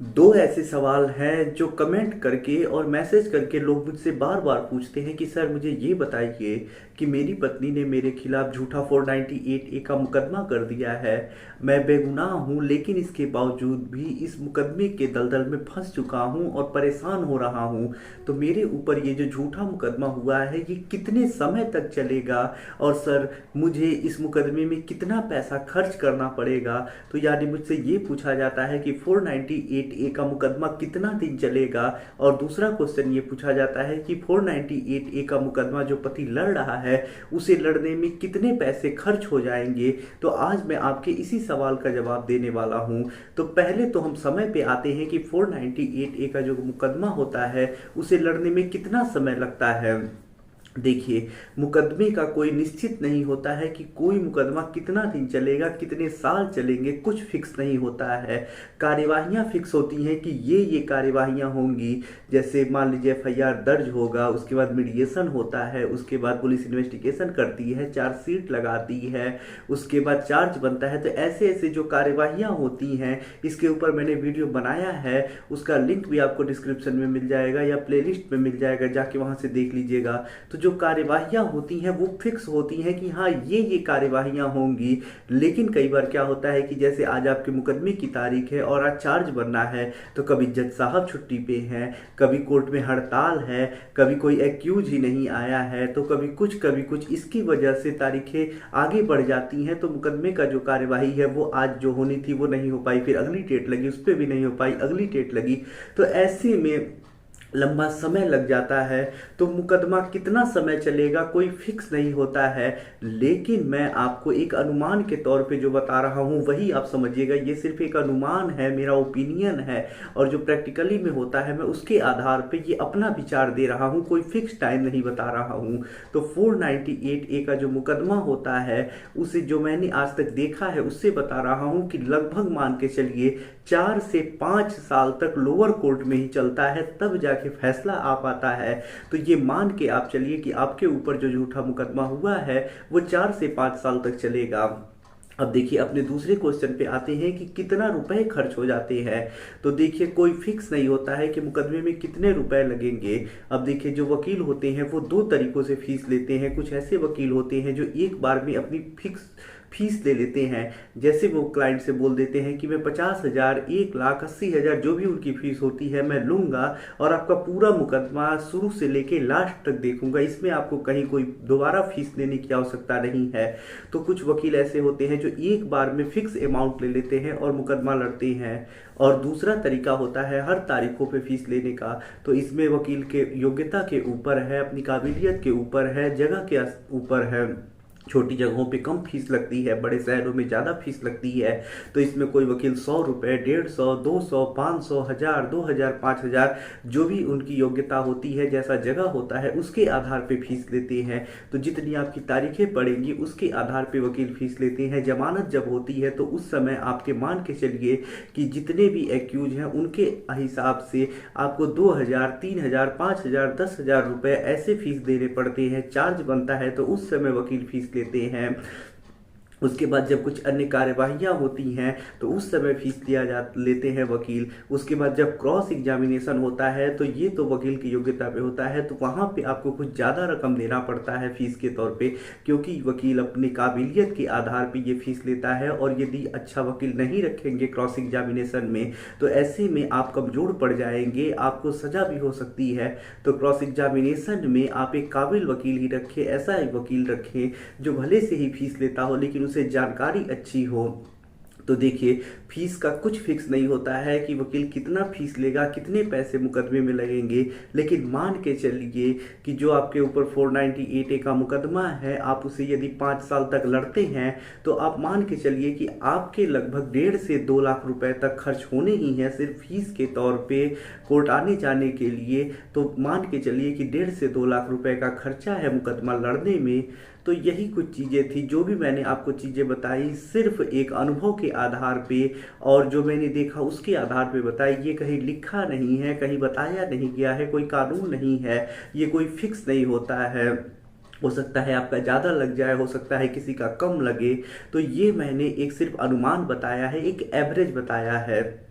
दो ऐसे सवाल हैं जो कमेंट करके और मैसेज करके लोग मुझसे बार बार पूछते हैं कि सर मुझे ये बताइए कि मेरी पत्नी ने मेरे खिलाफ झूठा 498A का मुकदमा कर दिया है। मैं बेगुनाह हूँ लेकिन इसके बावजूद भी इस मुकदमे के दलदल में फंस चुका हूँ और परेशान हो रहा हूँ। तो मेरे ऊपर ये जो झूठा मुकदमा हुआ है ये कितने समय तक चलेगा, और सर मुझे इस मुकदमे में कितना पैसा खर्च करना पड़ेगा। तो यानी मुझसे ये पूछा जाता है कि 498A का मुकदमा कितना दिन चलेगा, और दूसरा क्वेश्चन ये पूछा जाता है कि 498A का मुकदमा जो पति लड़ रहा है उसे लड़ने में कितने पैसे खर्च हो जाएंगे। तो आज मैं आपके इसी सवाल का जवाब देने वाला हूं। तो पहले तो हम समय पे आते हैं कि 498A का जो मुकदमा होता है उसे लड़ने में कितना समय लगता है। देखिए, मुकदमे का कोई निश्चित नहीं होता है कि कोई मुकदमा कितना दिन चलेगा, कितने साल चलेंगे, कुछ फिक्स नहीं होता है। कार्यवाहियां फिक्स होती हैं कि ये कार्यवाहियां होंगी। जैसे मान लीजिए FIR दर्ज होगा, उसके बाद मीडिएशन होता है, उसके बाद पुलिस इन्वेस्टिगेशन करती है, चार्जशीट लगाती है, उसके बाद चार्ज बनता है। तो ऐसे ऐसे जो कार्यवाहियां होती हैं इसके ऊपर मैंने वीडियो बनाया है, उसका लिंक भी आपको डिस्क्रिप्शन में मिल जाएगा या प्लेलिस्ट में मिल जाएगा, जाके वहां से देख लीजिएगा। तो जो कार्यवाहियां होती हैं वो फिक्स होती हैं कि हाँ ये कार्यवाहियां होंगी। लेकिन कई बार क्या होता है कि जैसे आज आपके मुकदमे की तारीख है और आज चार्ज बनना है, तो कभी जज साहब छुट्टी पे हैं, कभी कोर्ट में हड़ताल है, कभी कोई एक्यूज ही नहीं आया है, तो कभी कुछ इसकी वजह से तारीखें आगे बढ़ जाती हैं। तो मुकदमे का जो कार्यवाही है वो आज जो होनी थी वो नहीं हो पाई, फिर अगली डेट लगी, उस पर भी नहीं हो पाई, अगली डेट लगी। तो ऐसे में लंबा समय लग जाता है। तो मुकदमा कितना समय चलेगा कोई फिक्स नहीं होता है। लेकिन मैं आपको एक अनुमान के तौर पे जो बता रहा हूँ वही आप समझिएगा, ये सिर्फ एक अनुमान है, मेरा ओपिनियन है, और जो प्रैक्टिकली में होता है मैं उसके आधार पे ये अपना विचार दे रहा हूँ, कोई फिक्स टाइम नहीं बता रहा हूँ। तो 498A का जो मुकदमा होता है उसे जो मैंने आज तक देखा है उससे बता रहा हूँ कि लगभग मान के चलिए 4 से 5 साल तक लोअर कोर्ट में ही चलता है, तब जाके फैसला आ पाता है। तो ये मान के आप चलिए कि आपके ऊपर जो झूठा मुकदमा हुआ है वो 4 से 5 साल तक चलेगा। अब देखिए, अपने दूसरे क्वेश्चन पे आते हैं कि कितना रुपए खर्च हो जाते हैं। तो देखिए, कोई फिक्स नहीं होता है कि मुकदमे में कितने रुपए लगेंगे। अब देखिए, जो वकील होते हैं वो दो तरीकों से फीस लेते हैं। कुछ ऐसे वकील होते हैं जो एक बार में अपनी फिक्स फीस ले लेते हैं। जैसे वो क्लाइंट से बोल देते हैं कि मैं 50,000, 1,80,000 जो भी उनकी फीस होती है मैं लूंगा और आपका पूरा मुकदमा शुरू से लेके लास्ट तक देखूंगा, इसमें आपको कहीं कोई दोबारा फीस लेने की आवश्यकता नहीं है। तो कुछ वकील ऐसे होते हैं जो एक बार में फिक्स अमाउंट ले लेते हैं और मुकदमा लड़ते हैं। और दूसरा तरीका होता है हर तारीखों पे फीस लेने का। तो इसमें वकील के योग्यता के ऊपर है, अपनी काबिलियत के ऊपर है, जगह के ऊपर है। छोटी जगहों पे कम फीस लगती है, बड़े शहरों में ज़्यादा फीस लगती है। तो इसमें कोई वकील 100 रुपये, 150, 200, 500, 1000, 2000, 5000 जो भी उनकी योग्यता होती है, जैसा जगह होता है उसके आधार पे फीस लेते हैं। तो जितनी आपकी तारीखें पड़ेंगी उसके आधार पे वकील फीस लेते हैं। जमानत जब होती है तो उस समय आपके मान के चलिए कि जितने भी एक्यूज हैं उनके हिसाब से आपको 2000, 3000, 5000, 10,000 रुपये ऐसे फीस देने पड़ते हैं, चार्ज बनता है। तो उस समय वकील फीस लेते हैं। उसके बाद जब कुछ अन्य कार्यवाहियां होती हैं तो उस समय फीस लेते हैं वकील। उसके बाद जब क्रॉस एग्जामिनेशन होता है तो ये तो वकील की योग्यता पे होता है, तो वहाँ पे आपको कुछ ज़्यादा रकम देना पड़ता है फीस के तौर पे, क्योंकि वकील अपनी काबिलियत के आधार पे ये फीस लेता है। और यदि अच्छा वकील नहीं रखेंगे क्रॉस एग्जामिनेशन में तो ऐसे में आप कमज़ोर पड़ जाएंगे, आपको सज़ा भी हो सकती है। तो क्रॉस एग्जामिनेशन में आप एक काबिल वकील ही रखें, ऐसा एक वकील रखें जो भले से ही फीस लेता हो लेकिन उसे जानकारी अच्छी हो। तो देखिए, फीस का कुछ फिक्स नहीं होता है कि वकील कितना फीस लेगा, कितने पैसे मुकदमे में लगेंगे। लेकिन मान के चलिए कि जो आपके ऊपर 498A का मुकदमा है, आप उसे यदि 5 साल तक लड़ते हैं तो आप मान के चलिए कि आपके लगभग 1.5 से 2 लाख रुपए तक खर्च होने ही हैं सिर्फ फीस के तौर पे कोर्ट आने जाने के लिए। तो मान के चलिए कि 1.5 से 2 लाख रुपए का खर्चा है मुकदमा लड़ने में। तो यही कुछ चीज़ें थी जो भी मैंने आपको चीज़ें बताई, सिर्फ एक अनुभव के आधार पे और जो मैंने देखा उसके आधार पे बताई। ये कहीं लिखा नहीं है, कहीं बताया नहीं गया है, कोई कानून नहीं है, ये कोई फिक्स नहीं होता है। हो सकता है आपका ज़्यादा लग जाए, हो सकता है किसी का कम लगे। तो ये मैंने एक सिर्फ अनुमान बताया है, एक एवरेज बताया है।